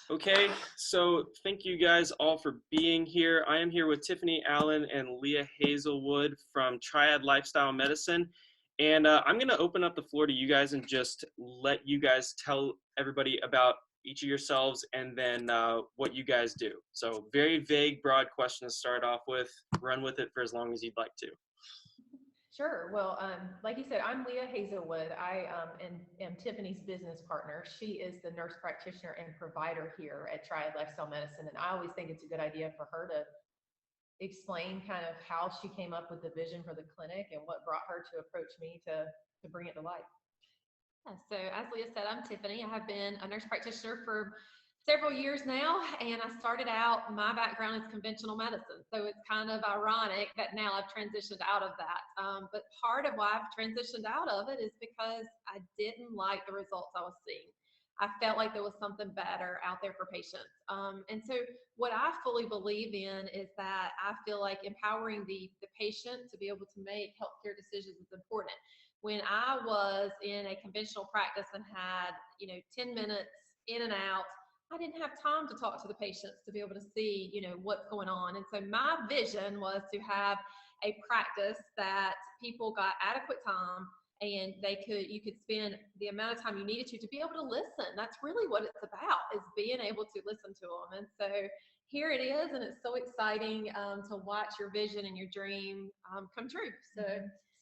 Okay, so thank you guys all for being here. I am here with Tiffany Allen and Leah Hazelwood from Triad Lifestyle Medicine. And I'm going to open up the floor to you guys and just let you guys tell everybody about each of yourselves and then what you guys do. So, very vague, broad question to start off with. Run with it for as long as you'd like to. Sure. Well, like you said, I'm Leah Hazelwood. I am Tiffany's business partner. She is the nurse practitioner and provider here at Triad Lifestyle Medicine. And I always think it's a good idea for her to explain kind of how she came up with the vision for the clinic and what brought her to approach me to bring it to life. Yeah, so as Leah said, I'm Tiffany. I have been a nurse practitioner for several years now, and I started out, my background is conventional medicine. So it's kind of ironic that now I've transitioned out of that. But part of why I've transitioned out of it is because I didn't like the results I was seeing. I felt like there was something better out there for patients. And so what I fully believe in is that I feel like empowering the patient to be able to make healthcare decisions is important. When I was in a conventional practice and had, 10 minutes in and out, I didn't have time to talk to the patients to be able to see, what's going on. And so my vision was to have a practice that people got adequate time and you could spend the amount of time you needed to be able to listen. That's really what it's about, is being able to listen to them. And so here it is, and it's so exciting to watch your vision and your dream come true. So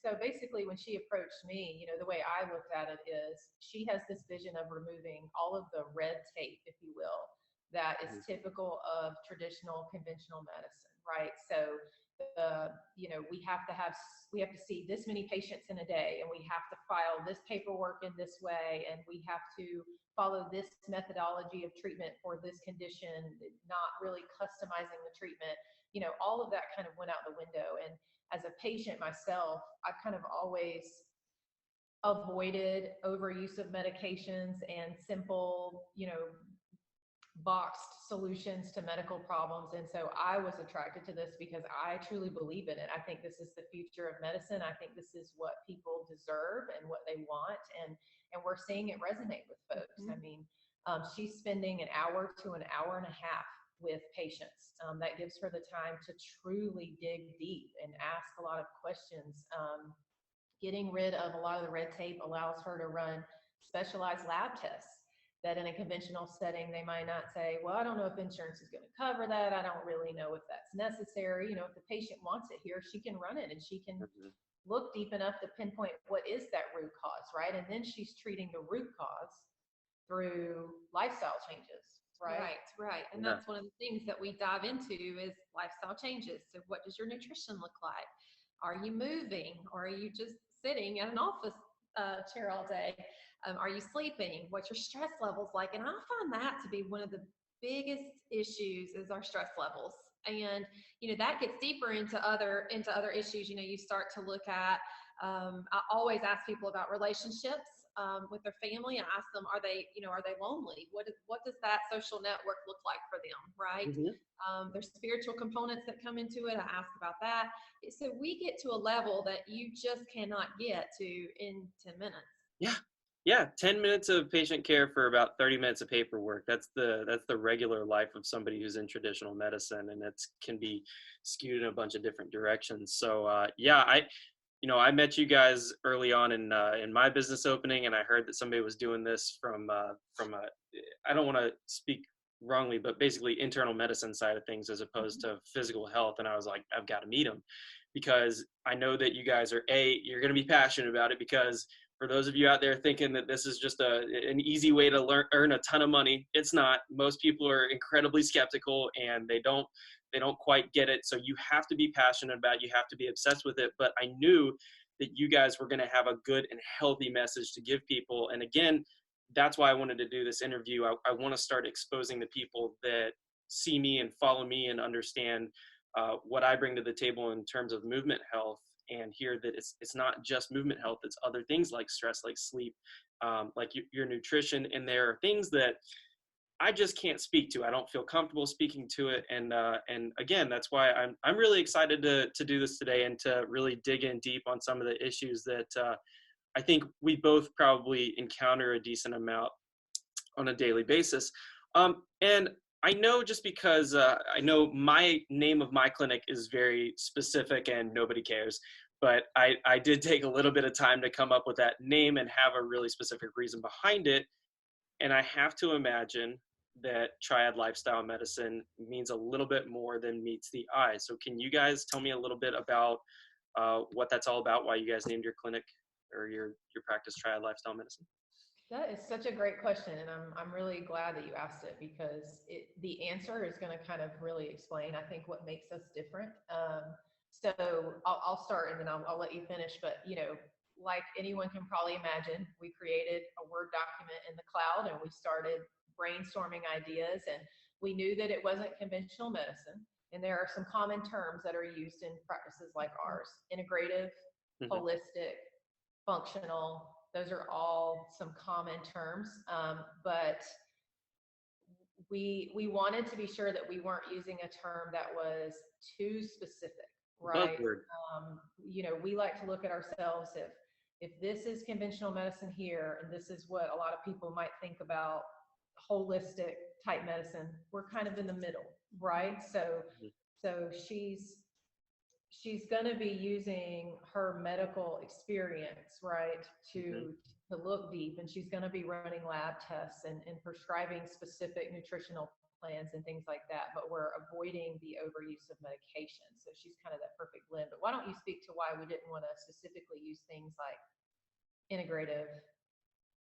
So basically, when she approached me, the way I looked at it is she has this vision of removing all of the red tape, if you will, that is typical of traditional conventional medicine, right? So we have to see this many patients in a day, and we have to file this paperwork in this way, and we have to follow this methodology of treatment for this condition, not really customizing the treatment. All of that kind of went out the window. And as a patient myself, I've kind of always avoided overuse of medications and simple, boxed solutions to medical problems. And so I was attracted to this because I truly believe in it. I think this is the future of medicine. I think this is what people deserve and what they want. And we're seeing it resonate with folks. Mhm. I mean, she's spending an hour to an hour and a half with patients. That gives her the time to truly dig deep and ask a lot of questions. Getting rid of a lot of the red tape allows her to run specialized lab tests that in a conventional setting they might not say, well, I don't know if insurance is going to cover that. I don't really know if that's necessary. If the patient wants it here, she can run it, and she can look deep enough to pinpoint what is that root cause, right? And then she's treating the root cause through lifestyle changes, right? Right, right. And Yeah. that's one of the things that we dive into is lifestyle changes. So what does your nutrition look like? Are you moving, or are you just sitting at an office chair all day? Are you sleeping? What's your stress levels like? And I find that to be one of the biggest issues is our stress levels. And that gets deeper into other issues. You start to look at. I always ask people about relationships with their family and ask them, are they lonely? What does that social network look like for them, right? Mhm. There's spiritual components that come into it. I ask about that. So we get to a level that you just cannot get to in 10 minutes. Yeah. Yeah, 10 minutes of patient care for about 30 minutes of paperwork. That's the regular life of somebody who's in traditional medicine, and it can be skewed in a bunch of different directions. So yeah, I met you guys early on in my business opening, and I heard that somebody was doing this from a, I don't want to speak wrongly, but basically internal medicine side of things as opposed to physical health, and I was like, I've got to meet them because I know that you guys you're going to be passionate about it, because for those of you out there thinking that this is just an easy way to earn a ton of money, it's not. Most people are incredibly skeptical, and they don't quite get it. So you have to be passionate about it. You have to be obsessed with it. But I knew that you guys were going to have a good and healthy message to give people. And again, that's why I wanted to do this interview. I want to start exposing the people that see me and follow me and understand what I bring to the table in terms of movement health, and hear that it's not just movement health, it's other things like stress, like sleep, like your nutrition. And there are things that I just can't speak to. I don't feel comfortable speaking to it. And again, that's why I'm really excited to do this today and to really dig in deep on some of the issues that I think we both probably encounter a decent amount on a daily basis. And I know just because I know my name of my clinic is very specific and nobody cares, but I did take a little bit of time to come up with that name and have a really specific reason behind it. And I have to imagine that Triad Lifestyle Medicine means a little bit more than meets the eye. So can you guys tell me a little bit about what that's all about, why you guys named your clinic or your practice Triad Lifestyle Medicine? That is such a great question, and I'm really glad that you asked it because the answer is going to kind of really explain, I think, what makes us different. So I'll start and then I'll let you finish. But like anyone can probably imagine, we created a Word document in the cloud and we started brainstorming ideas, and we knew that it wasn't conventional medicine. And there are some common terms that are used in practices like ours: integrative, Hmm. holistic, functional. Those are all some common terms, but we wanted to be sure that we weren't using a term that was too specific, right? Buzzword. We like to look at ourselves, if this is conventional medicine here, and this is what a lot of people might think about holistic type medicine, we're kind of in the middle, right? So she's going to be using her medical experience, right, Hmm. to look deep, and she's going to be running lab tests and prescribing specific nutritional plans and things like that, but we're avoiding the overuse of medication. So she's kind of that perfect blend. But why don't you speak to why we didn't want to specifically use things like integrative,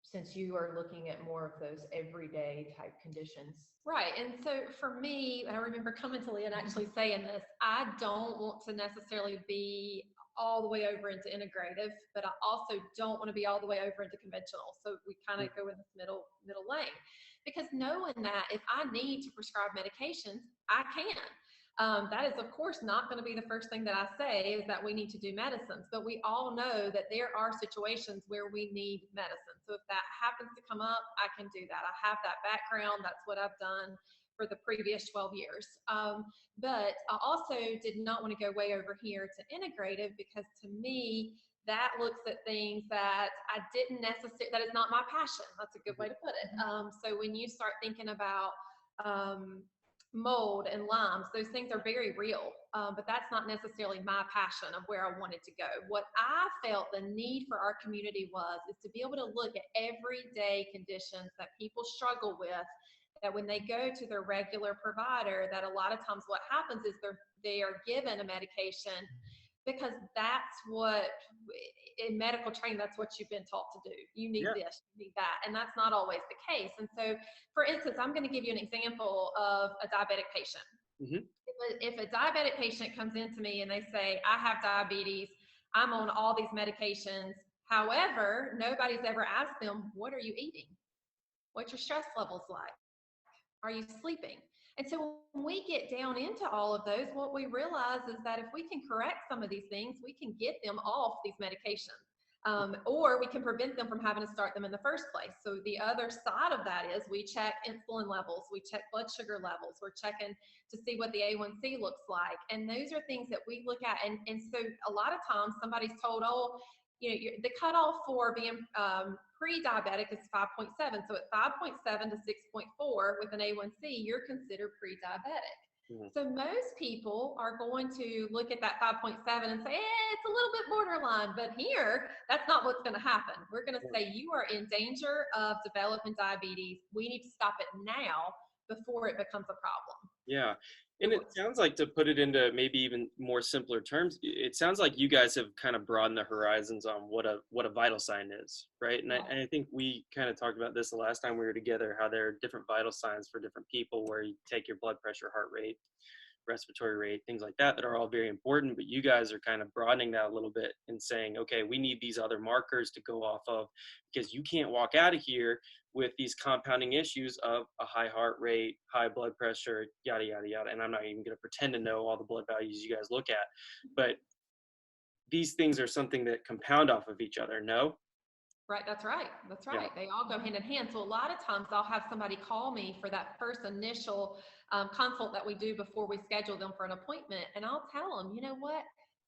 since you are looking at more of those everyday type conditions? Right. And so for me, I remember coming to Leah and actually saying this, I don't want to necessarily be all the way over into integrative, but I also don't want to be all the way over into conventional. So we kind of go in this middle lane, because knowing that if I need to prescribe medications, I can. That is, of course, not going to be the first thing that I say is that we need to do medicines, but we all know that there are situations where we need medicine. So if that happens to come up, I can do that. I have that background. That's what I've done for the previous 12 years. But I also did not want to go way over here to integrative, because to me, that looks at things that I didn't necessarily, that is not my passion. That's a good way to put it. So when you start thinking about mold and limes, those things are very real, but that's not necessarily my passion of where I wanted to go. What I felt the need for our community was is to be able to look at everyday conditions that people struggle with, that when they go to their regular provider, that a lot of times what happens is they are given a medication because that's what, in medical training, that's what you've been taught to do. You need Yeah. this, you need that, and that's not always the case. And so, for instance, I'm going to give you an example of a diabetic patient. Hmm. If a diabetic patient comes into me and they say, I have diabetes, I'm on all these medications, however, nobody's ever asked them, what are you eating? What's your stress levels like? Are you sleeping? And so when we get down into all of those, what we realize is that if we can correct some of these things, we can get them off these medications. Or we can prevent them from having to start them in the first place. So the other side of that is we check insulin levels, we check blood sugar levels, we're checking to see what the A1C looks like. And those are things that we look at. And so a lot of times somebody's told, oh, the cutoff for being pre-diabetic is 5.7. So at 5.7 to 6.4 with an A1C, you're considered pre-diabetic. Hmm. So most people are going to look at that 5.7 and say, it's a little bit borderline, but here, that's not what's going to happen. We're going to say you are in danger of developing diabetes. We need to stop it now before it becomes a problem. Yeah. And it sounds like, to put it into maybe even more simpler terms, it sounds like you guys have kind of broadened the horizons on what a vital sign is, right? And I think we kind of talked about this the last time we were together, how there are different vital signs for different people, where you take your blood pressure, heart rate, respiratory rate, things like that are all very important. But you guys are kind of broadening that a little bit and saying, okay, we need these other markers to go off of, because you can't walk out of here with these compounding issues of a high heart rate, high blood pressure, yada, yada, yada. And I'm not even going to pretend to know all the blood values you guys look at, but these things are something that compound off of each other. No? Right, that's right. That's Yeah. right. They all go hand in hand. So a lot of times I'll have somebody call me for that first initial consult that we do before we schedule them for an appointment. And I'll tell them, you know what?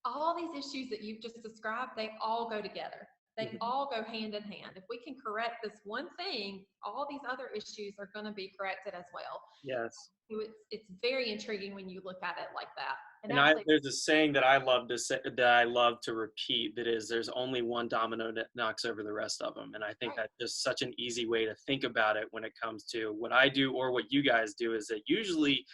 All these issues that you've just described, they all go together. They Mhm. all go hand in hand. If we can correct this one thing, all these other issues are going to be corrected as well. Yes. So it's very intriguing when you look at it like that. And And there's a saying that I love to say, that I love to repeat, that is, there's only one domino that knocks over the rest of them. And I think right. that's just such an easy way to think about it when it comes to what I do or what you guys do, is that usually,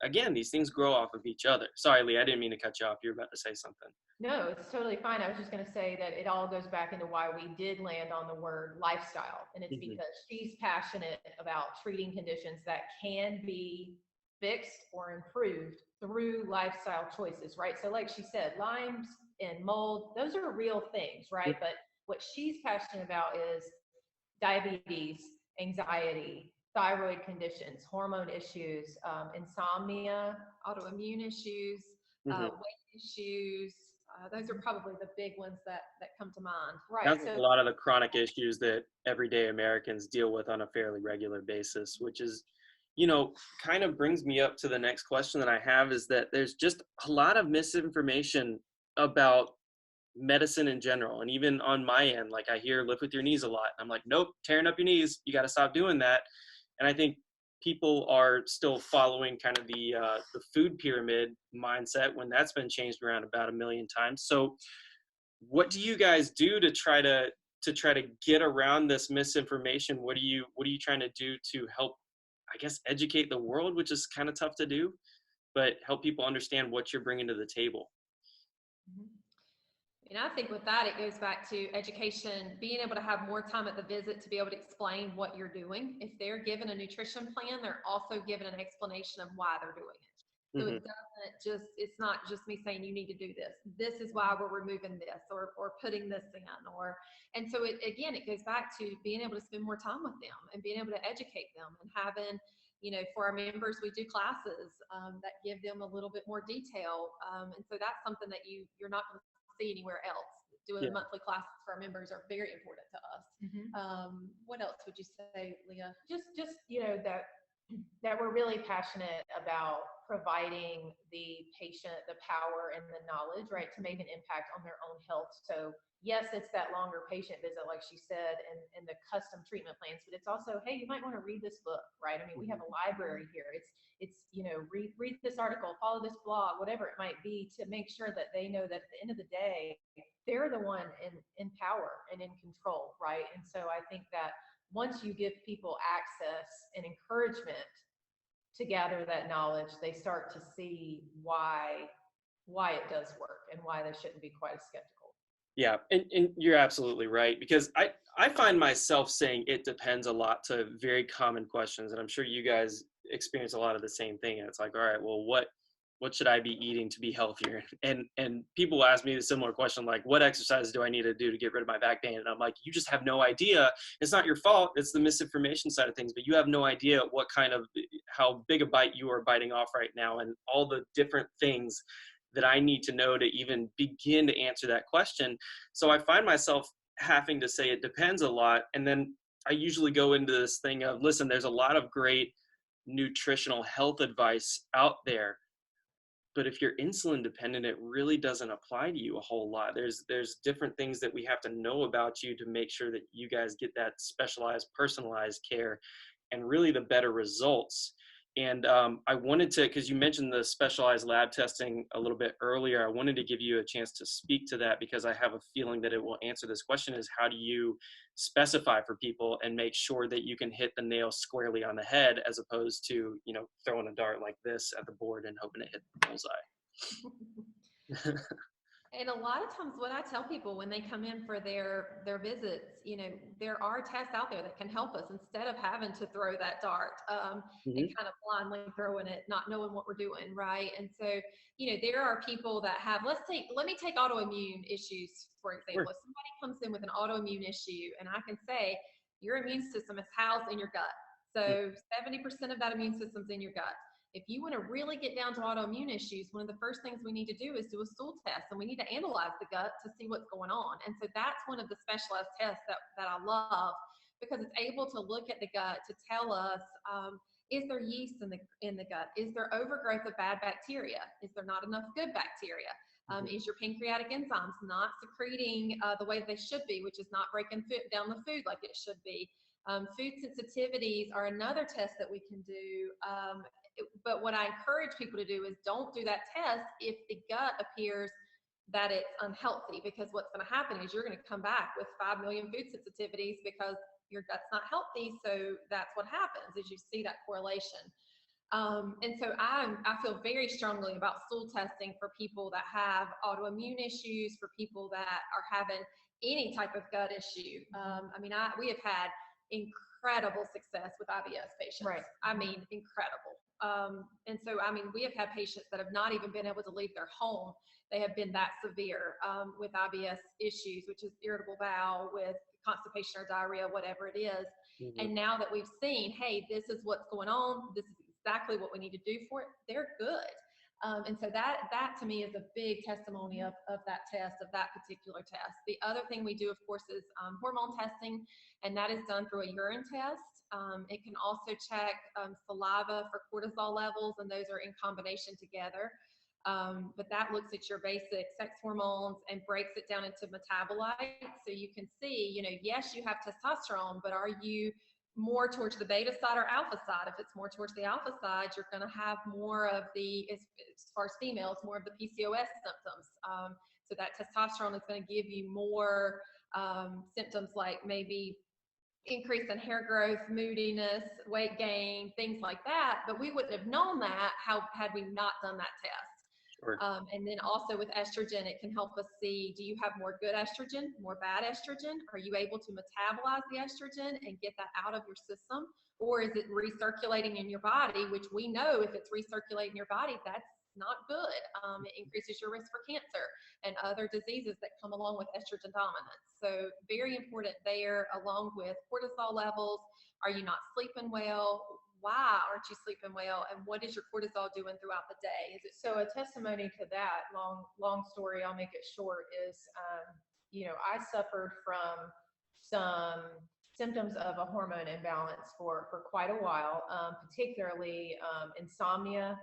again, these things grow off of each other. Sorry, Lee, I didn't mean to cut you off. You're about to say something. No, it's totally fine. I was just going to say that it all goes back into why we did land on the word lifestyle. And it's Mhm. because she's passionate about treating conditions that can be fixed or improved through lifestyle choices, right? So, like she said, Lyme's and mold, those are real things, right? But what she's passionate about is diabetes, anxiety, thyroid conditions, hormone issues, insomnia, Autoimmune issues, Mhm. weight issues. Those are probably the big ones that come to mind. right? Sounds like a So, lot of the chronic issues that everyday Americans deal with on a fairly regular basis, which is, kind of brings me up to the next question that I have, is that there's just a lot of misinformation about medicine in general. And even on my end, like, I hear lift with your knees a lot. I'm like, nope, tearing up your knees. You got to stop doing that. And I think people are still following kind of the food pyramid mindset when that's been changed around about a million times. So what do you guys do to try to get around this misinformation? What are you trying to do to help, I guess, educate the world, which is kind of tough to do, but help people understand what you're bringing to the table? Mhm. And I think with that, it goes back to education, being able to have more time at the visit to be able to explain what you're doing. If they're given a nutrition plan, they're also given an explanation of why they're doing it. So Hmm. it's not just me saying you need to do this. This is why we're removing this or putting this in and so again, it goes back to being able to spend more time with them and being able to educate them and having, for our members, we do classes that give them a little bit more detail. And so that's something that you're not going to see anywhere else. Yeah. Doing monthly classes for our members are very important to us. mhm. What else would you say, Leah? Just that we're really passionate about providing the patient the power and the knowledge, right, to make an impact on their own health. So yes, it's that longer patient visit, like she said, and the custom treatment plans, but it's also, hey, you might want to read this book, right? I mean, we have a library here. It's read this article, follow this blog, whatever it might be, to make sure that they know that at the end of the day, they're the one in power and in control, right? And so I think that once you give people access and encouragement to gather that knowledge, they start to see why it does work and why they shouldn't be quite as skeptical. Yeah, and you're absolutely right, because I find myself saying it depends a lot to very common questions, and I'm sure you guys experience a lot of the same thing. And it's like, all right, well, what should I be eating to be healthier? And people ask me a similar question, like, what exercises do I need to do to get rid of my back pain? And I'm like, you just have no idea. It's not your fault. It's the misinformation side of things, but you have no idea how big a bite you are biting off right now, and all the different things that I need to know to even begin to answer that question. So I find myself having to say it depends a lot. And then I usually go into this thing of, listen, there's a lot of great nutritional health advice out there, but if you're insulin dependent, it really doesn't apply to you a whole lot. There's different things that we have to know about you to make sure that you guys get that specialized, personalized care and really the better results. And I wanted to, because you mentioned the specialized lab testing a little bit earlier, I wanted to give you a chance to speak to that, because I have a feeling that it will answer this question: is how do you specify for people and make sure that you can hit the nail squarely on the head, as opposed to, throwing a dart like this at the board and hoping it hit the bullseye. And a lot of times what I tell people when they come in for their visits, there are tests out there that can help us instead of having to throw that dart and Hmm. kind of blindly throwing it, not knowing what we're doing, right? And so, there are people that have, let me take autoimmune issues, for Sure. example. If somebody comes in with an autoimmune issue and I can say, your immune system is housed in your gut. So 70% of that immune system's in your gut. If you want to really get down to autoimmune issues, one of the first things we need to do is do a stool test, and we need to analyze the gut to see what's going on. And so that's one of the specialized tests that I love, because it's able to look at the gut to tell us, is there yeast in the gut? Is there overgrowth of bad bacteria? Is there not enough good bacteria? Is your pancreatic enzymes not secreting the way they should be, which is not breaking down the food like it should be? Food sensitivities are another test that we can do. But what I encourage people to do is don't do that test if the gut appears that it's unhealthy, because what's going to happen is you're going to come back with 5 million food sensitivities because your gut's not healthy. So that's what happens, is you see that correlation. And so I feel very strongly about stool testing for people that have autoimmune issues, for people that are having any type of gut issue. We have had incredible success with IBS patients. Right. I mean, incredible. And so, we have had patients that have not even been able to leave their home. They have been that severe with IBS issues, which is irritable bowel, with constipation or diarrhea, whatever it is. And now that we've seen, hey, this is what's going on, this is exactly what we need to do for it, they're good. And so that to me is a big testimony of that test, of that particular test. The other thing we do, of course, is hormone testing, and that is done through a urine test. It can also check saliva for cortisol levels, and those are in combination together. But that looks at your basic sex hormones and breaks it down into metabolites. So you can see, yes, you have testosterone, but are you more towards the beta side or alpha side? If it's more towards the alpha side, you're going to have more of the, as far as females, more of the PCOS symptoms. So that testosterone is going to give you more symptoms like maybe increase in hair growth, moodiness, weight gain, things like that. But we wouldn't have known that had we not done that test. Sure. And then also with estrogen, it can help us see, do you have more good estrogen, more bad estrogen? Are you able to metabolize the estrogen and get that out of your system? Or is it recirculating in your body, which we know if it's recirculating in your body, that's not good. It increases your risk for cancer and other diseases that come along with estrogen dominance. So very important there, along with cortisol levels. Are you not sleeping well? Why aren't you sleeping well? And what is your cortisol doing throughout the day? Is it So a testimony to that, long story, I'll make it short, is, I suffered from some symptoms of a hormone imbalance for quite a while, particularly insomnia,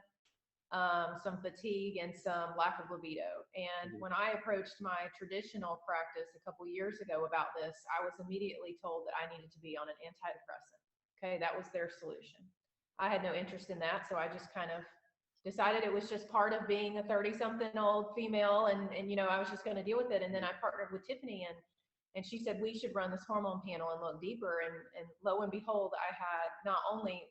some fatigue, and some lack of libido. And when I approached my traditional practice a couple years ago about this, I was immediately told that I needed to be on an antidepressant. Okay, that was their solution. I had no interest in that, so I just kind of decided it was just part of being a 30-something-old female, and I was just going to deal with it. And then I partnered with Tiffany, and she said we should run this hormone panel and look deeper. And lo and behold, I had not only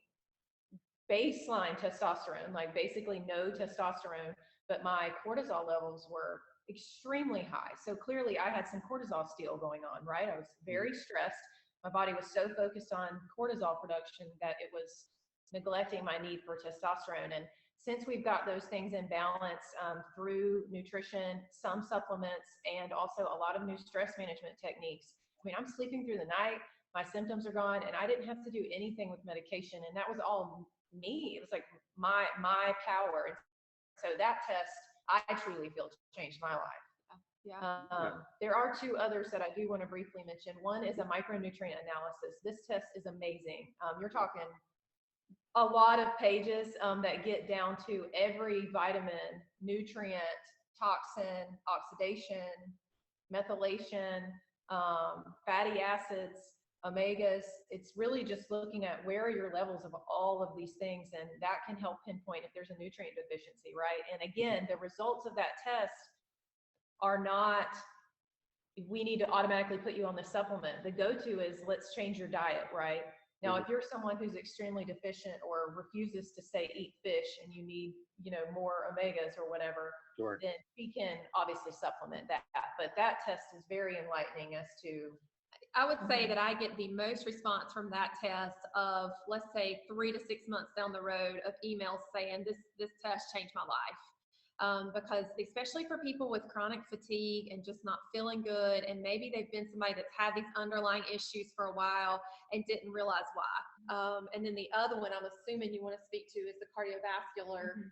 baseline testosterone, like basically no testosterone, but my cortisol levels were extremely high. So clearly I had some cortisol steal going on, right? I was very stressed. My body was so focused on cortisol production that it was neglecting my need for testosterone. And since we've got those things in balance through nutrition, some supplements, and also a lot of new stress management techniques, I'm sleeping through the night, my symptoms are gone, and I didn't have to do anything with medication. And that was all me. It was like my power. And so that test, I truly feel, changed my life. Yeah. There are two others that I do want to briefly mention. One is a micronutrient analysis. This test is amazing. You're talking a lot of pages that get down to every vitamin, nutrient, toxin, oxidation, methylation, fatty acids, omegas. It's really just looking at where are your levels of all of these things, and that can help pinpoint if there's a nutrient deficiency, right? And again, the results of that test are not, we need to automatically put you on the supplement. The go-to is, let's change your diet, right? Now, if you're someone who's extremely deficient or refuses to say eat fish and you need, more omegas or whatever, Sure. then we can obviously supplement that. But that test is very enlightening as to. I would say that I get the most response from that test of, let's say, 3 to 6 months down the road, of emails saying this test changed my life. Because especially for people with chronic fatigue and just not feeling good, and maybe they've been somebody that's had these underlying issues for a while and didn't realize why. And then the other one I'm assuming you want to speak to is the cardiovascular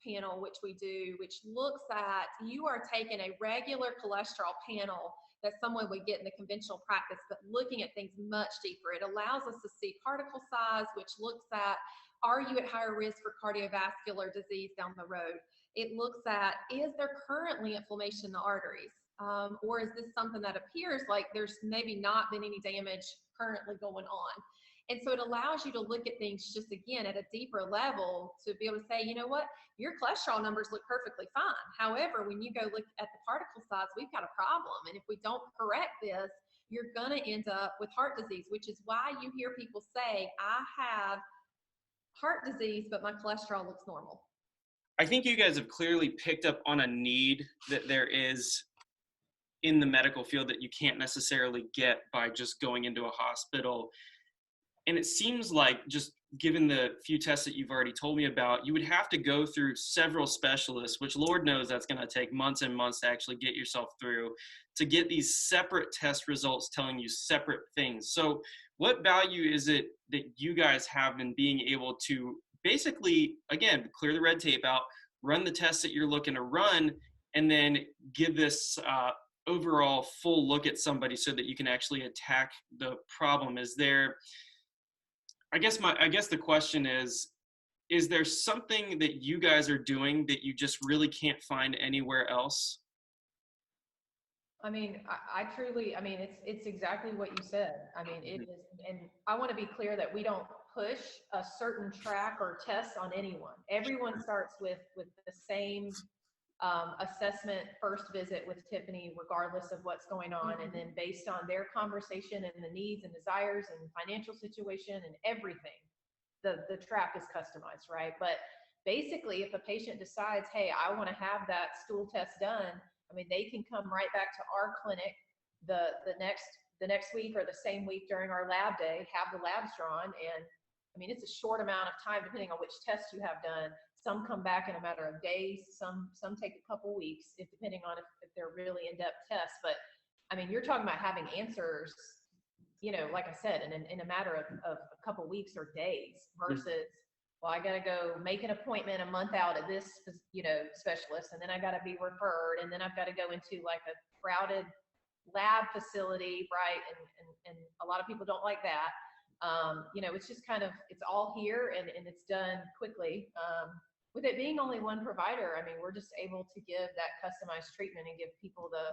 panel, which we do, which looks at, you are taking a regular cholesterol panel that someone would get in the conventional practice, but looking at things much deeper. It allows us to see particle size, which looks at, are you at higher risk for cardiovascular disease down the road? It looks at, is there currently inflammation in the arteries? Or is this something that appears like there's maybe not been any damage currently going on? And so it allows you to look at things just again at a deeper level to be able to say, you know what, your cholesterol numbers look perfectly fine. However, when you go look at the particle size, we've got a problem. And if we don't correct this, you're going to end up with heart disease, which is why you hear people say, I have heart disease, but my cholesterol looks normal. I think you guys have clearly picked up on a need that there is in the medical field that you can't necessarily get by just going into a hospital. And it seems like, just given the few tests that you've already told me about, you would have to go through several specialists, which Lord knows that's going to take months and months to actually get yourself through, to get these separate test results telling you separate things. So what value is it that you guys have in being able to basically, again, clear the red tape out, run the tests that you're looking to run, and then give this overall full look at somebody so that you can actually attack the problem? Is there, I guess the question is there something that you guys are doing that you just really can't find anywhere else? I mean, I truly, I mean, it's exactly what you said. I mean, it is, and I want to be clear that we don't push a certain track or test on anyone. Everyone starts with the same assessment first visit with Tiffany, regardless of what's going on. And then based on their conversation and the needs and desires and financial situation and everything, the track is customized, right? But basically, if a patient decides, hey, I want to have that stool test done, I mean, they can come right back to our clinic the next week or the same week during our lab day, have the labs drawn. And I mean, it's a short amount of time depending on which test you have done. Some come back in a matter of days, some take a couple weeks, depending on if they're really in-depth tests. But I mean, you're talking about having answers, you know, like I said, in a matter of a couple weeks or days versus, well, I got to go make an appointment a month out at this, you know, specialist, and then I got to be referred, and then I've got to go into like a crowded lab facility, right? And a lot of people don't like that. You know, it's just kind of, it's all here and it's done quickly. With it being only one provider, I mean, we're just able to give that customized treatment and give people the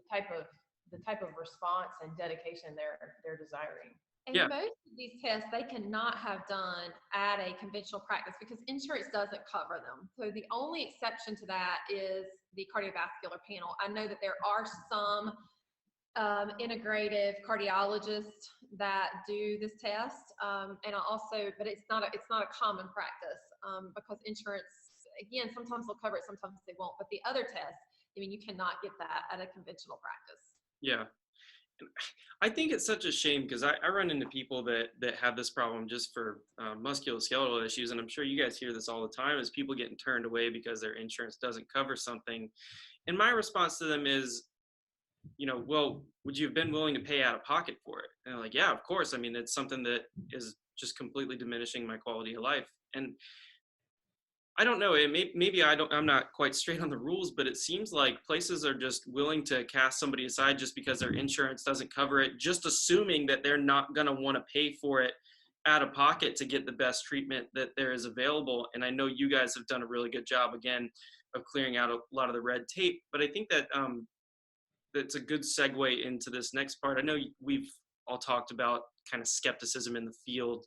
type of response and dedication they're desiring. And most of these tests, they cannot have done at a conventional practice because insurance doesn't cover them. So the only exception to that is the cardiovascular panel. I know that there are some integrative cardiologists that do this test, and also, but it's not a common practice because insurance, again, sometimes they'll cover it, sometimes they won't. But the other tests, I mean, you cannot get that at a conventional practice. Yeah. I think it's such a shame because I run into people that have this problem just for musculoskeletal issues. And I'm sure you guys hear this all the time, is people getting turned away because their insurance doesn't cover something. And my response to them is, you know, well, would you have been willing to pay out of pocket for it? And they're like, yeah, of course. I mean, it's something that is just completely diminishing my quality of life. And I don't know. Maybe I'm not quite straight on the rules, but it seems like places are just willing to cast somebody aside just because their insurance doesn't cover it, just assuming that they're not going to want to pay for it out of pocket to get the best treatment that there is available. And I know you guys have done a really good job, again, of clearing out a lot of the red tape. But I think that that's a good segue into this next part. I know we've all talked about kind of skepticism in the field.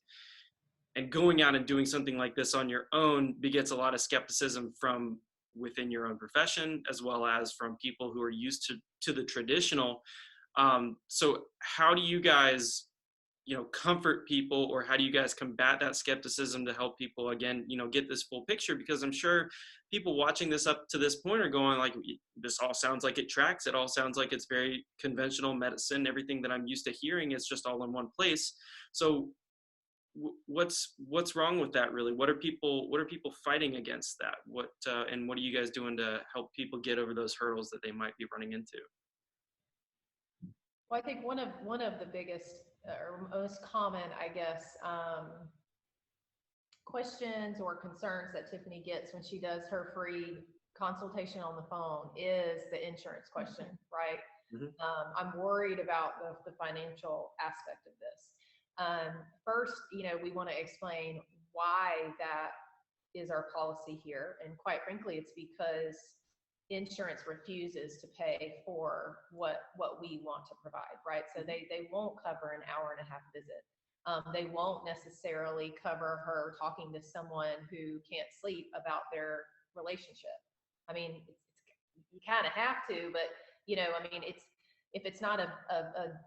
And going out and doing something like this on your own begets a lot of skepticism from within your own profession, as well as from people who are used to the traditional. So how do you guys, you know, comfort people, or how do you guys combat that skepticism to help people, again, you know, get this full picture? Because I'm sure people watching this up to this point are going like, this all sounds like it tracks. It all sounds like it's very conventional medicine. Everything that I'm used to hearing is just all in one place. So what's wrong with that, really? What are people fighting against that? And what are you guys doing to help people get over those hurdles that they might be running into? Well, I think one of the biggest or most common, I guess, questions or concerns that Tiffany gets when she does her free consultation on the phone is the insurance question, right? Mhm. I'm worried about the financial aspect of this. First, we want to explain why that is our policy here. And quite frankly, it's because insurance refuses to pay for what we want to provide, right? So they won't cover an hour and a half visit. They won't necessarily cover her talking to someone who can't sleep about their relationship. I mean, you kind of have to, but if it's not a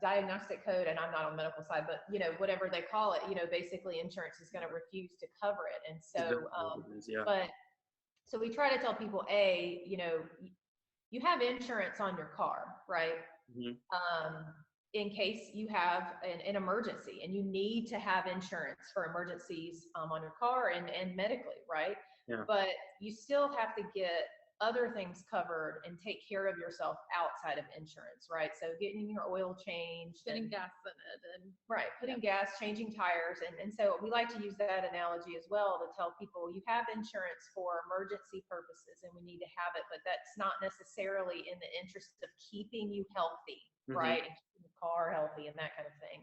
diagnostic code, and I'm not on the medical side, but whatever they call it, basically insurance is going to refuse to cover it. And so, but so we try to tell people, you have insurance on your car, right? Mm-hmm. In case you have an emergency, and you need to have insurance for emergencies on your car and medically, right? Yeah. But you still have to get other things covered and take care of yourself outside of insurance, right? So getting your oil changed, putting gas in it, and putting gas, changing tires. And so we like to use that analogy as well to tell people you have insurance for emergency purposes and we need to have it, but that's not necessarily in the interest of keeping you healthy, right? And keeping the car healthy and that kind of thing.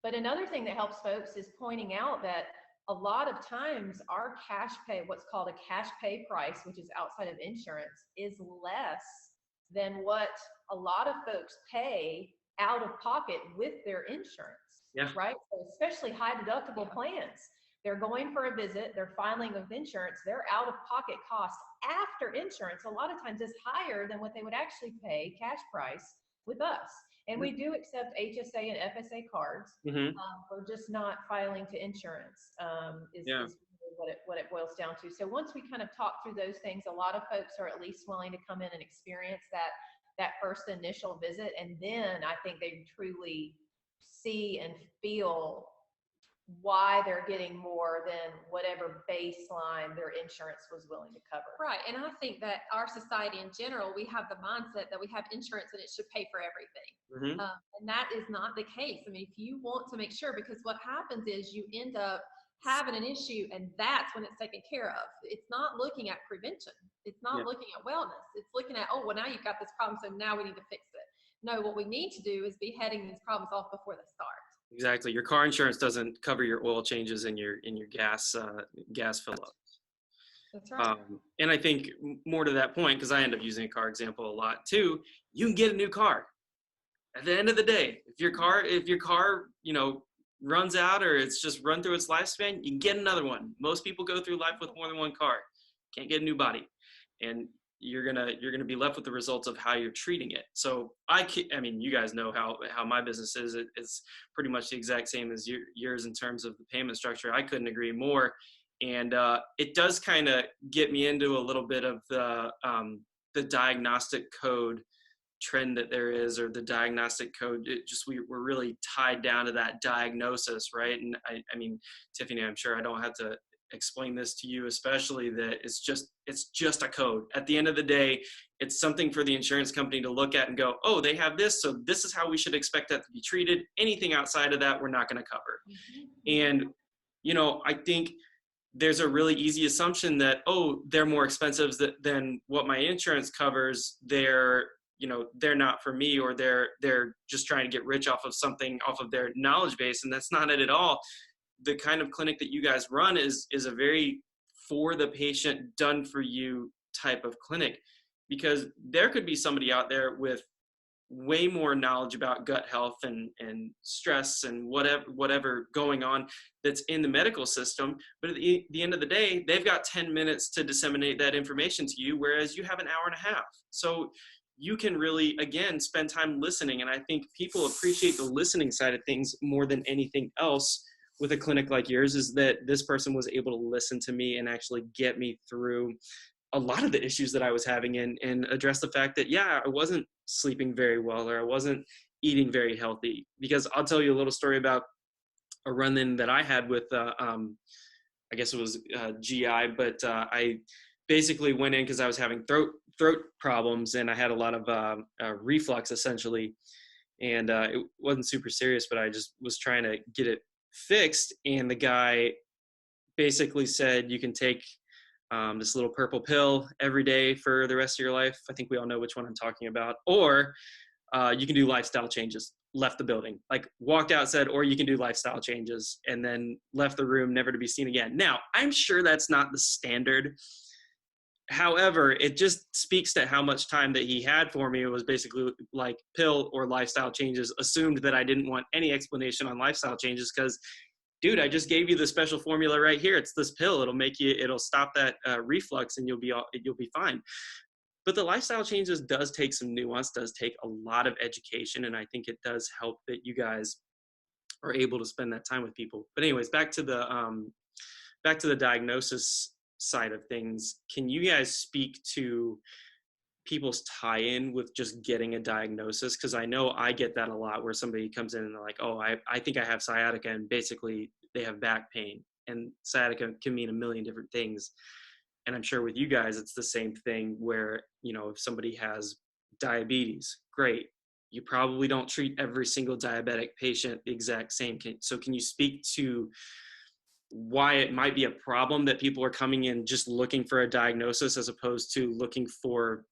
But another thing that helps folks is pointing out that a lot of times our cash pay, what's called a cash pay price, which is outside of insurance, is less than what a lot of folks pay out of pocket with their insurance, right? So especially high deductible plans. They're going for a visit, they're filing with insurance, their out of pocket cost after insurance, a lot of times is higher than what they would actually pay cash price with us. And we do accept HSA and FSA cards. We're just not filing to insurance, is really what it boils down to. So once we kind of talk through those things, a lot of folks are at least willing to come in and experience that first initial visit. And then I think they truly see and feel why they're getting more than whatever baseline their insurance was willing to cover. Right. And I think that our society in general, we have the mindset that we have insurance and it should pay for everything. And that is not the case. I mean, if you want to make sure, because what happens is you end up having an issue and that's when it's taken care of. It's not looking at prevention. It's not looking at wellness. It's looking at, oh, well, now you've got this problem, so now we need to fix it. No, what we need to do is be heading these problems off before they start. Exactly. Your car insurance doesn't cover your oil changes and your gas fill up. That's right. And I think more to that point, because I end up using a car example a lot too, you can get a new car. At the end of the day, if your car, runs out or it's just run through its lifespan, you can get another one. Most people go through life with more than one car. Can't get a new body. And you're gonna be left with the results of how you're treating it. So I mean, you guys know how my business is. It's pretty much the exact same as yours in terms of the payment structure. I couldn't agree more. And it does kind of get me into a little bit of the diagnostic code trend that there is, or the diagnostic code. We're really tied down to that diagnosis, right? And I mean, Tiffany, I'm sure I don't have to explain this to you, especially that it's just a code. At the end of the day, it's something for the insurance company to look at and go, oh, they have this, so this is how we should expect that to be treated. Anything outside of that, we're not going to cover. And, I think there's a really easy assumption that, oh, they're more expensive than what my insurance covers. They're not for me, or they're just trying to get rich off of their knowledge base. And that's not it at all. The kind of clinic that you guys run is a very for the patient, done for you type of clinic, because there could be somebody out there with way more knowledge about gut health and stress and whatever going on that's in the medical system. But at the end of the day, they've got 10 minutes to disseminate that information to you, whereas you have an hour and a half. So you can really, again, spend time listening. And I think people appreciate the listening side of things more than anything else with a clinic like yours, is that this person was able to listen to me and actually get me through a lot of the issues that I was having and address the fact that, I wasn't sleeping very well, or I wasn't eating very healthy. Because I'll tell you a little story about a run-in that I had with, I guess it was GI, but I basically went in because I was having throat problems and I had a lot of reflux essentially. and it wasn't super serious, but I just was trying to get it fixed. And the guy basically said, you can take this little purple pill every day for the rest of your life. I think we all know which one I'm talking about. Or you can do lifestyle changes. Left the building, like walked out, said, or you can do lifestyle changes, and then left the room, never to be seen again. Now, I'm sure that's not the standard. However, it just speaks to how much time that he had for me. It was basically like pill or lifestyle changes, assumed that I didn't want any explanation on lifestyle changes because, dude, I just gave you the special formula right here. It's this pill. It'll stop that reflux and you'll be fine. But the lifestyle changes does take some nuance, does take a lot of education. And I think it does help that you guys are able to spend that time with people. But anyways, back to the diagnosis side of things. Can you guys speak to people's tie-in with just getting a diagnosis? Because I know I get that a lot, where somebody comes in and they're like, oh, I think I have sciatica, and basically they have back pain, and sciatica can mean a million different things. And I'm sure with you guys it's the same thing, where, you know, if somebody has diabetes, great, you probably don't treat every single diabetic patient the exact same. So can you speak to why it might be a problem that people are coming in just looking for a diagnosis as opposed to looking for,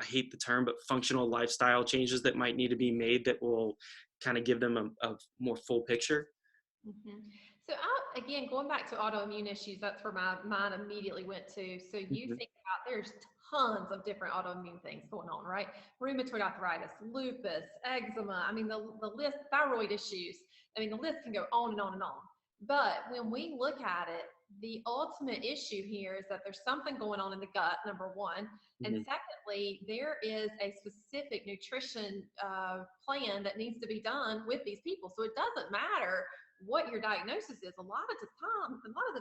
I hate the term, but functional lifestyle changes that might need to be made that will kind of give them a more full picture? Mm-hmm. So again, going back to autoimmune issues, that's where my mind immediately went to. So you Mm-hmm. think about, there's tons of different autoimmune things going on, right? Rheumatoid arthritis, lupus, eczema. I mean, the list, thyroid issues. I mean, the list can go on and on and on. But when we look at it, the ultimate issue here is that there's something going on in the gut, number one. And Mm-hmm. secondly, there is a specific nutrition plan that needs to be done with these people. So it doesn't matter what your diagnosis is. A lot of the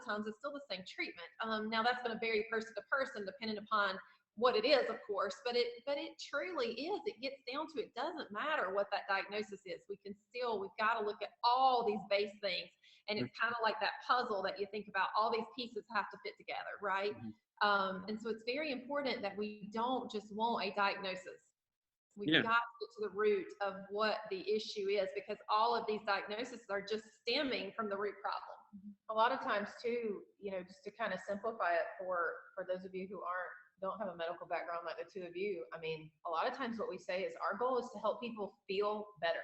times it's still the same treatment. Now that's going to vary person to person depending upon what it is, of course, but it truly is. It gets down to, it doesn't matter what that diagnosis is. We've got to look at all these base things. And it's kind of like that puzzle that you think about, all these pieces have to fit together, right? Mm-hmm. And so it's very important that we don't just want a diagnosis. We've Yeah. got to get to the root of what the issue is, because all of these diagnoses are just stemming from the root problem. A lot of times too, you know, just to kind of simplify it for those of you who don't have a medical background like the two of you, I mean, a lot of times what we say is our goal is to help people feel better,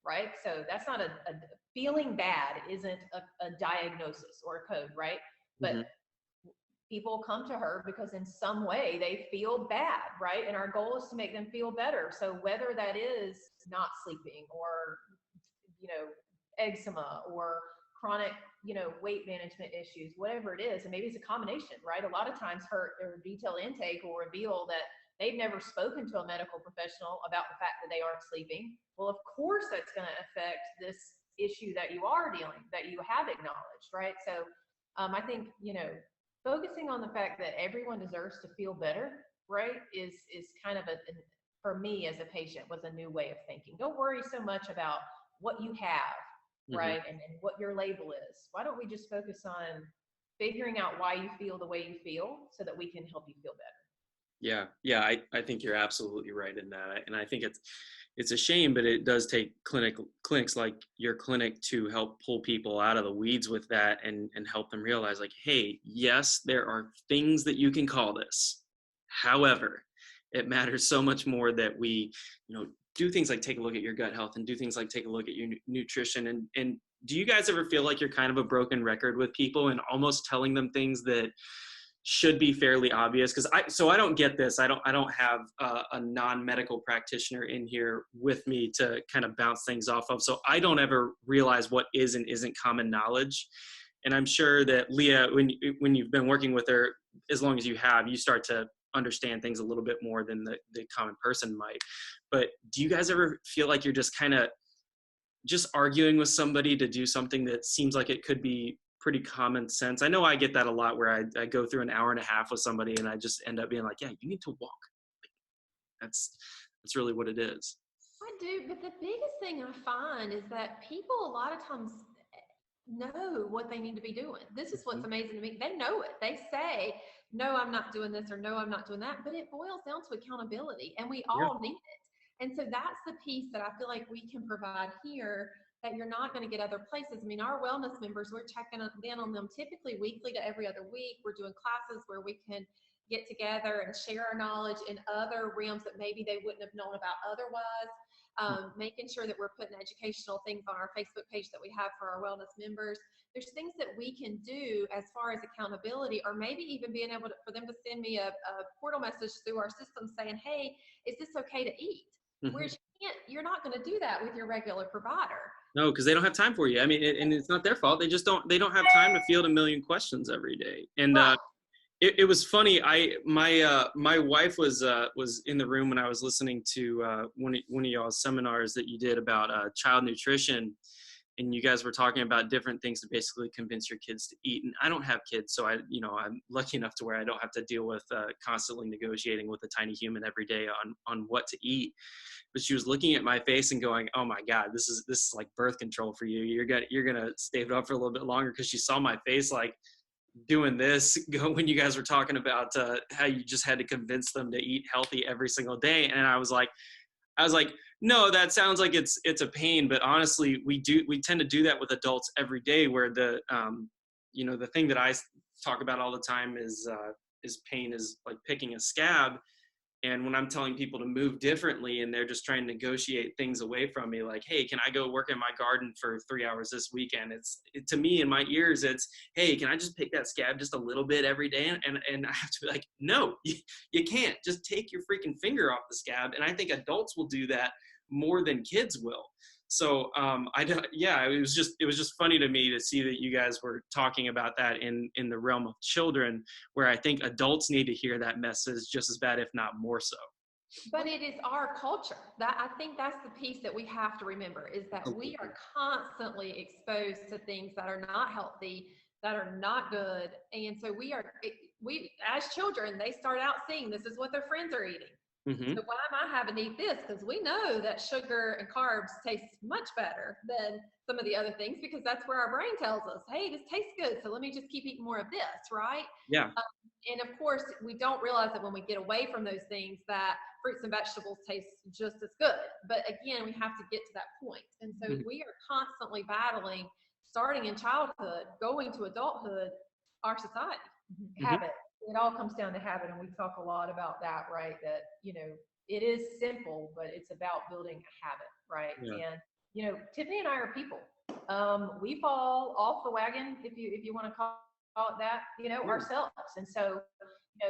right? So that's not a feeling bad isn't a diagnosis or a code, right? But Mm-hmm. people come to her because in some way they feel bad, right? And our goal is to make them feel better. So whether that is not sleeping or, you know, eczema or chronic, you know, weight management issues, whatever it is, and maybe it's a combination, right? A lot of times her detailed intake will reveal that they've never spoken to a medical professional about the fact that they aren't sleeping. Well, of course that's going to affect this issue that you have acknowledged, right? So I think, you know, focusing on the fact that everyone deserves to feel better, right, is kind of for me as a patient, was a new way of thinking. Don't worry so much about what you have, Mm-hmm. right, and what your label is. Why don't we just focus on figuring out why you feel the way you feel so that we can help you feel better? Yeah, I think you're absolutely right in that, and I think it's a shame, but it does take clinics like your clinic to help pull people out of the weeds with that, and help them realize, like, hey, yes, there are things that you can call this. However, it matters so much more that we, you know, do things like take a look at your gut health, and do things like take a look at your nutrition. And do you guys ever feel like you're kind of a broken record with people and almost telling them things that should be fairly obvious? Because I don't get this. I don't have a non-medical practitioner in here with me to kind of bounce things off of. So I don't ever realize what is and isn't common knowledge. And I'm sure that Leah, when you've been working with her as long as you have, you start to understand things a little bit more than the common person might. But do you guys ever feel like you're just kind of just arguing with somebody to do something that seems like it could be pretty common sense? I know I get that a lot, where I go through an hour and a half with somebody and I just end up being like, yeah, you need to walk. That's really what it is. I do, but the biggest thing I find is that people a lot of times know what they need to be doing. This is what's Mm-hmm. amazing to me. They know it. They say, no, I'm not doing this, or no, I'm not doing that. But it boils down to accountability, and we Yeah. all need it. And so that's the piece that I feel like we can provide here that you're not going to get other places. I mean, our wellness members, we're checking in on them typically weekly to every other week. We're doing classes where we can get together and share our knowledge in other realms that maybe they wouldn't have known about otherwise. Making sure that we're putting educational things on our Facebook page that we have for our wellness members. There's things that we can do as far as accountability, or maybe even being able to, for them to send me a portal message through our system saying, hey, is this okay to eat? Whereas you're not going to do that with your regular provider. No, because they don't have time for you. I mean, and it's not their fault. They just they don't have time to field a million questions every day. And Right. It was funny. My wife was in the room when I was listening to one of y'all's seminars that you did about child nutrition, and you guys were talking about different things to basically convince your kids to eat. And I don't have kids, so I'm lucky enough to where I don't have to deal with constantly negotiating with a tiny human every day on what to eat. But she was looking at my face and going, "Oh my God, this is like birth control for you. You're gonna stave it up for a little bit longer," because she saw my face like doing this when you guys were talking about how you just had to convince them to eat healthy every single day. And I was like, no, that sounds like it's a pain, but honestly, we tend to do that with adults every day, where the thing that I talk about all the time is pain is like picking a scab. And when I'm telling people to move differently and they're just trying to negotiate things away from me, like, hey, can I go work in my garden for 3 hours this weekend? To me, in my ears, it's, hey, can I just pick that scab just a little bit every day? And I have to be like, no, you can't. Just take your freaking finger off the scab. And I think adults will do that more than kids will. So it was just funny to me to see that you guys were talking about that in the realm of children, where I think adults need to hear that message just as bad, if not more so. But it is our culture. That I think that's the piece that we have to remember, is that we are constantly exposed to things that are not healthy, that are not good. And so we as children, they start out seeing this is what their friends are eating. Mm-hmm. So why am I having to eat this? Because we know that sugar and carbs taste much better than some of the other things, because that's where our brain tells us, hey, this tastes good, so let me just keep eating more of this, right? Yeah. And of course, we don't realize that when we get away from those things, that fruits and vegetables taste just as good. But again, we have to get to that point. And so we are constantly battling, starting in childhood, going to adulthood, our society. Habit. It all comes down to habit, and we talk a lot about that, right? That, it is simple, but it's about building a habit, right? Yeah. And Tiffany and I are people. We fall off the wagon, if you want to call it that, ourselves. And so,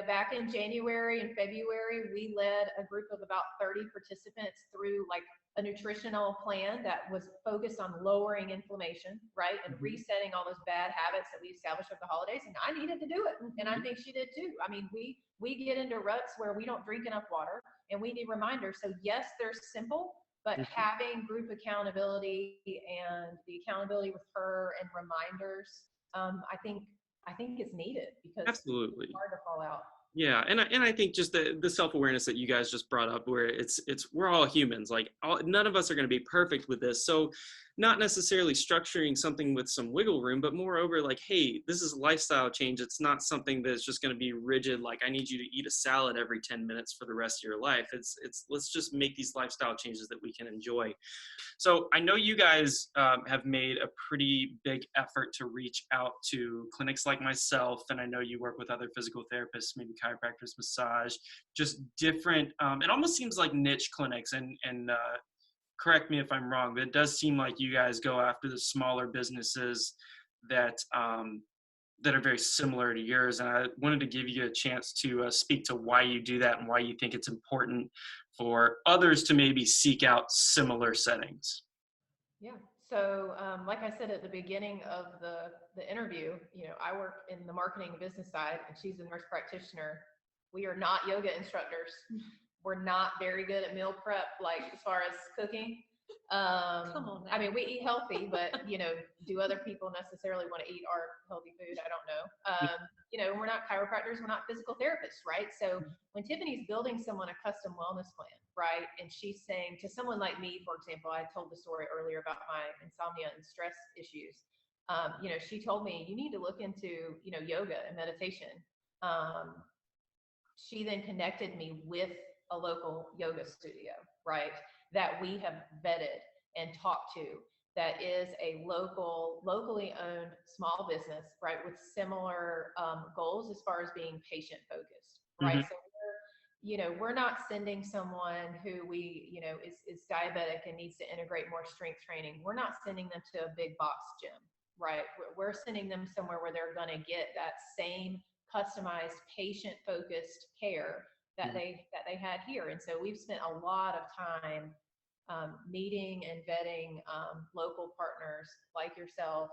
back in January and February, we led a group of about 30 participants through like a nutritional plan that was focused on lowering inflammation, right? And resetting all those bad habits that we established over the holidays. And I needed to do it. And I think she did too. I mean, we get into ruts where we don't drink enough water and we need reminders. So yes, they're simple, but having group accountability and the accountability with her and reminders, I think it's needed, because Absolutely. it's hard to fall out. Yeah, and I think just the self-awareness that you guys just brought up, where we're all humans, like none of us are going to be perfect with this. So not necessarily structuring something with some wiggle room, but moreover, like, hey, this is a lifestyle change. It's not something that's just going to be rigid, like I need you to eat a salad every 10 minutes for the rest of your life. It's let's just make these lifestyle changes that we can enjoy. So I know you guys have made a pretty big effort to reach out to clinics like myself, and I know you work with other physical therapists, maybe chiropractors, massage, just different, it almost seems like niche clinics, and correct me if I'm wrong, but it does seem like you guys go after the smaller businesses that that are very similar to yours. And I wanted to give you a chance to speak to why you do that and why you think it's important for others to maybe seek out similar settings. Yeah. So, like I said at the beginning of the interview, I work in the marketing and business side, and she's a nurse practitioner. We are not yoga instructors. We're not very good at meal prep, like as far as cooking. Come on now. I mean, we eat healthy, but do other people necessarily want to eat our healthy food? I don't know. We're not chiropractors, we're not physical therapists, right? So when Tiffany's building someone a custom wellness plan, right, and she's saying to someone like me, for example, I told the story earlier about my insomnia and stress issues. She told me, you need to look into yoga and meditation. She then connected me with a local yoga studio, right, that we have vetted and talked to, that is a locally owned small business, right, with similar goals as far as being patient focused, right? Hmm. So we're not sending someone who is diabetic and needs to integrate more strength training. We're not sending them to a big box gym, right? We're sending them somewhere where they're going to get that same customized patient focused care that they had here. And so we've spent a lot of time meeting and vetting local partners like yourself,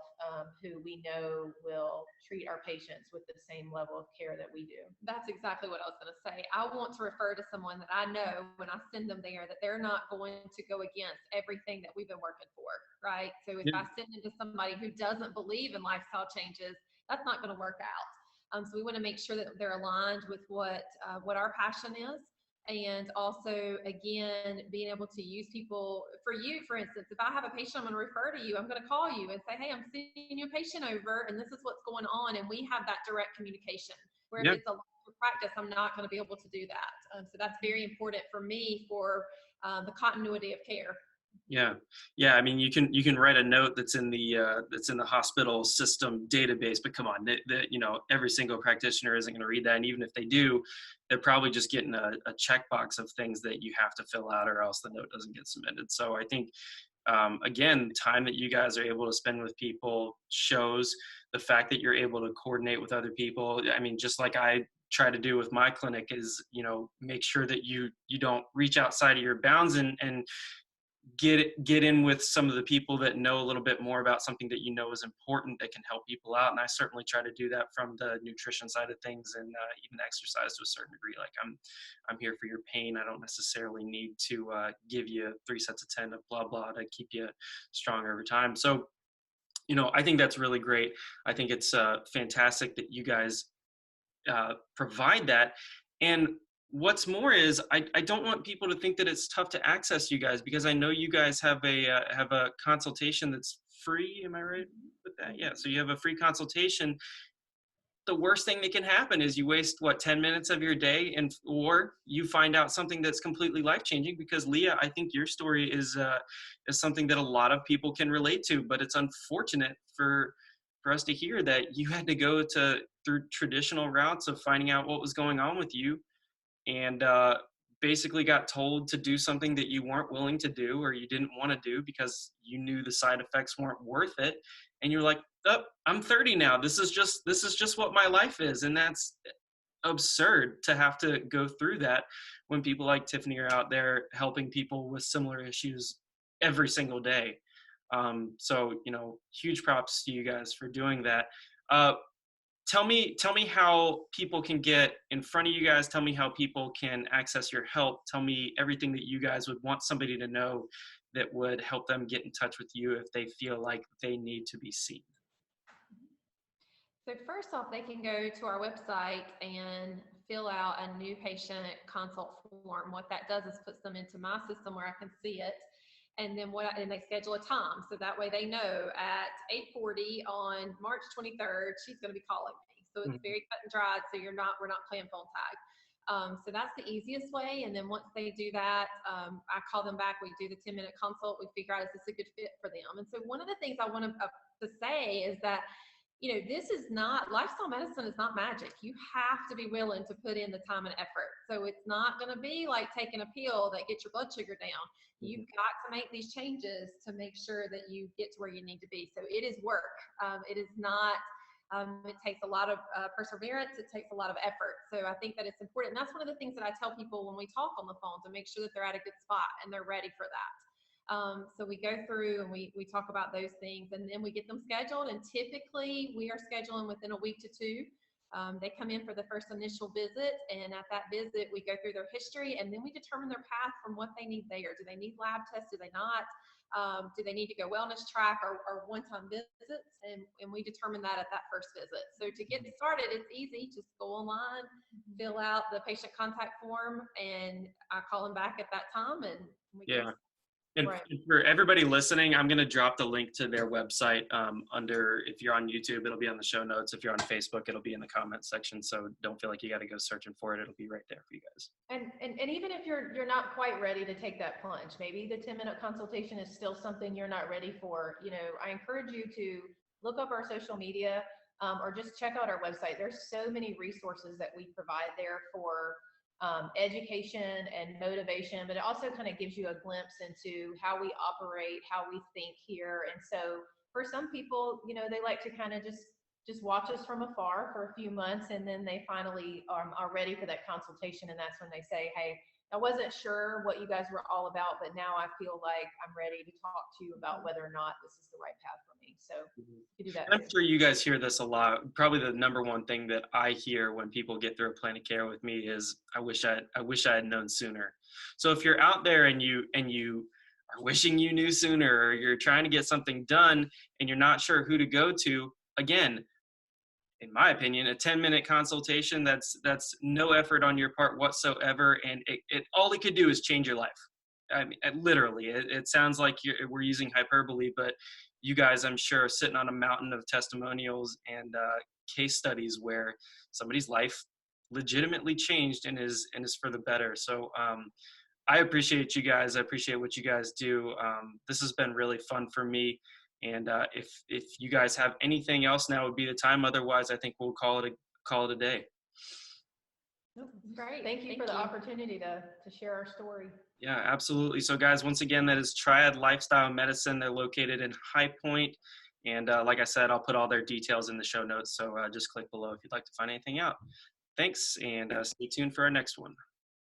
who we know will treat our patients with the same level of care that we do. That's exactly what I was going to say. I want to refer to someone that I know when I send them there that they're not going to go against everything that we've been working for, right? So if Yeah. I send them to somebody who doesn't believe in lifestyle changes, that's not going to work out. So we want to make sure that they're aligned with what our passion is. And also, again, being able to use people for you, for instance, if I have a patient I'm going to refer to you, I'm going to call you and say, hey, I'm sending you a patient over and this is what's going on. And we have that direct communication. Where if Yeah. it's a longer practice, I'm not going to be able to do that. So that's very important for me for the continuity of care. Yeah. Yeah. I mean, you can write a note that's in the hospital system database, but come on, every single practitioner isn't going to read that. And even if they do, they're probably just getting a checkbox of things that you have to fill out, or else the note doesn't get submitted. So I think, again, the time that you guys are able to spend with people shows the fact that you're able to coordinate with other people. I mean, just like I try to do with my clinic is, make sure that you don't reach outside of your bounds, and get in with some of the people that know a little bit more about something that is important, that can help people out. And I certainly try to do that from the nutrition side of things, and even exercise to a certain degree. Like I'm here for your pain. I don't necessarily need to give you 3 sets of 10 of blah blah to keep you stronger over time. So I think that's really great. I think it's fantastic that you guys provide that. And what's more is, I don't want people to think that it's tough to access you guys, because I know you guys have a consultation that's free. Am I right with that? Yeah. So you have a free consultation. The worst thing that can happen is you waste 10 minutes of your day, or you find out something that's completely life changing. Because Leah, I think your story is something that a lot of people can relate to, but it's unfortunate for us to hear that you had to go through traditional routes of finding out what was going on with you, and basically got told to do something that you weren't willing to do, or you didn't want to do, because you knew the side effects weren't worth it. And you're like, oh, I'm 30 now. This is just what my life is. And that's absurd to have to go through that when people like Tiffany are out there helping people with similar issues every single day. So, huge props to you guys for doing that. Tell me how people can get in front of you guys. Tell me how people can access your help. Tell me everything that you guys would want somebody to know that would help them get in touch with you if they feel like they need to be seen. So first off, they can go to our website and fill out a new patient consult form. What that does is puts them into my system where I can see it. And then and they schedule a time. So that way they know at 8:40 on March 23rd, she's going to be calling me. So it's very cut and dried. So we're not playing phone tag. So that's the easiest way. And then once they do that, I call them back. We do the 10-minute consult. We figure out, is this a good fit for them? And so one of the things I want to say is that, this is not, lifestyle medicine is not magic. You have to be willing to put in the time and effort. So it's not going to be like taking a pill that gets your blood sugar down. You've got to make these changes to make sure that you get to where you need to be. So it is work. It is not, it takes a lot of perseverance. It takes a lot of effort. So I think that it's important. And that's one of the things that I tell people when we talk on the phone, to make sure that they're at a good spot and they're ready for that. So we go through and we talk about those things, and then we get them scheduled. And typically we are scheduling within a week to 2. They come in for the first initial visit, and at that visit we go through their history, and then we determine their path from what they need there. Do they need lab tests? Do they not? Do they need to go wellness track or one-time visits? And we determine that at that first visit. So to get started, it's easy. Just go online, fill out the patient contact form, and I call them back at that time, and we Yeah. And Right. for everybody listening, I'm going to drop the link to their website under, if you're on YouTube, it'll be on the show notes. If you're on Facebook, it'll be in the comments section. So don't feel like you got to go searching for it. It'll be right there for you guys. And even if you're not quite ready to take that plunge, maybe the 10-minute consultation is still something you're not ready for. You know, I encourage you to look up our social media, or just check out our website. There's so many resources that we provide there for education and motivation, but it also kind of gives you a glimpse into how we operate, how we think here. And so for some people, you know, they like to kind of just watch us from afar for a few months, and then they finally are ready for that consultation, and that's when they say, hey, I wasn't sure what you guys were all about, but now I feel like I'm ready to talk to you about whether or not this is the right path for me. So you do that And I'm too. sure you guys hear this a lot. Probably the number one thing that I hear when people get through a plan of care with me is, I wish I had known sooner. So if you're out there and you are wishing you knew sooner, or you're trying to get something done and you're not sure who to go to, again, in my opinion, a 10-minute consultation, that's no effort on your part whatsoever, and it all it could do is change your life. I mean, literally, it sounds like we're using hyperbole, but you guys, I'm sure, are sitting on a mountain of testimonials and case studies where somebody's life legitimately changed and is for the better. So I appreciate you guys. I appreciate what you guys do. This has been really fun for me. And if you guys have anything else, now would be the time. Otherwise, I think we'll call it a day. Great. Thank you for the opportunity to share our story. Yeah, absolutely. So guys, once again, that is Triad Lifestyle Medicine. They're located in High Point. And like I said, I'll put all their details in the show notes. So just click below if you'd like to find anything out. Thanks, and stay tuned for our next one.